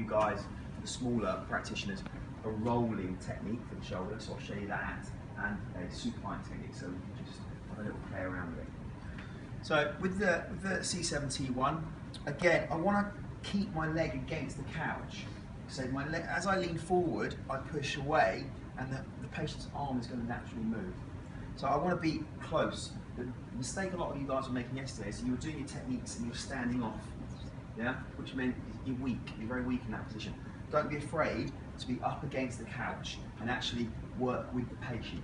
guys, the smaller practitioners, a rolling technique for the shoulder, so I'll show you that, and a supine technique, so we can just have a little play around with it. So with the C7T1, again, I want to keep my leg against the couch. So my leg, as I lean forward, I push away, and the patient's arm is going to naturally move. So I want to be close. The mistake a lot of you guys were making yesterday is you were doing your techniques and you were standing off, yeah, which meant you're weak. You're very weak in that position. Don't be afraid to be up against the couch and actually work with the patient.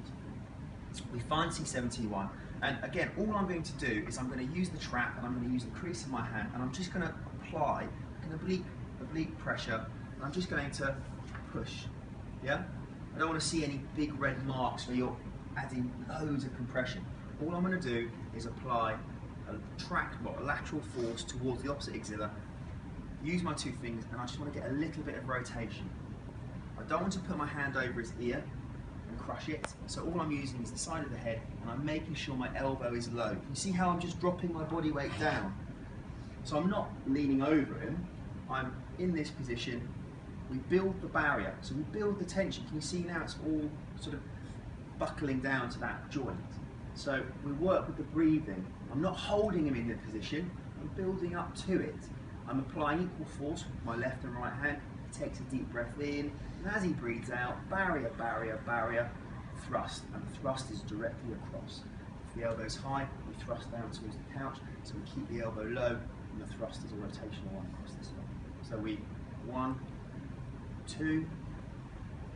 We find C7T1, and again, all I'm going to do is I'm going to use the trap and I'm going to use the crease in my hand, and I'm just going to apply an oblique pressure, and I'm just going to push, yeah? I don't want to see any big red marks where you're adding loads of compression. All I'm going to do is apply a lateral force towards the opposite axilla, use my two fingers, and I just want to get a little bit of rotation. I don't want to put my hand over his ear and crush it, so all I'm using is the side of the head, and I'm making sure my elbow is low. You see how I'm just dropping my body weight down? So I'm not leaning over him, I'm in this position. We build the barrier, so we build the tension. Can you see now it's all sort of buckling down to that joint? So we work with the breathing. I'm not holding him in the position, I'm building up to it. I'm applying equal force with my left and right hand. He takes a deep breath in, and as he breathes out, barrier, barrier, barrier, thrust, and the thrust is directly across. If the elbow's high, we thrust down towards the couch, so we keep the elbow low, and the thrust is a rotational one across this way. So we, 1, 2,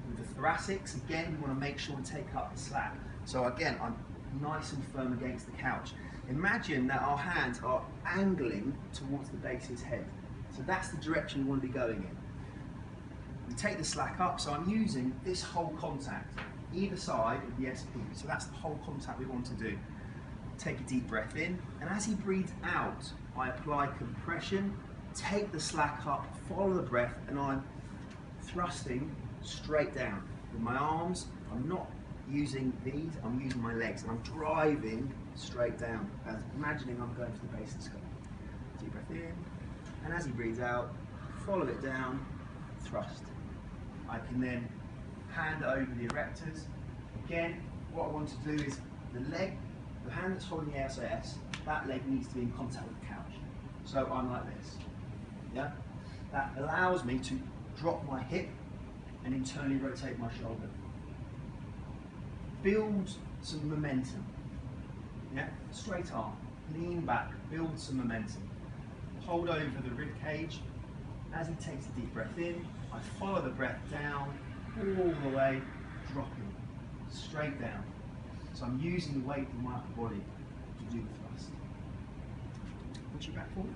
with the thoracics, again, we want to make sure we take up the slack. So again, I'm nice and firm against the couch. Imagine that our hands are angling towards the base of his head. So that's the direction we want to be going in. We take the slack up, so I'm using this whole contact, either side of the SP. So that's the whole contact we want to do. Take a deep breath in, and as he breathes out, I apply compression, take the slack up, follow the breath, and I'm thrusting straight down. With my arms, I'm not using these, I'm using my legs, and I'm driving straight down, as imagining I'm going to the base of the skull. Deep breath in, and as he breathes out, follow it down, thrust. I can then hand over the erectors. Again, what I want to do is the leg, the hand that's holding the SAS, that leg needs to be in contact with the couch. So I'm like this, yeah? That allows me to drop my hip and internally rotate my shoulder. Build some momentum, yeah? Straight arm, lean back, build some momentum. Hold over the rib cage. As he takes a deep breath in, I follow the breath down, all the way, dropping, straight down. So I'm using the weight of my upper body to do the thrust. Put your back forward.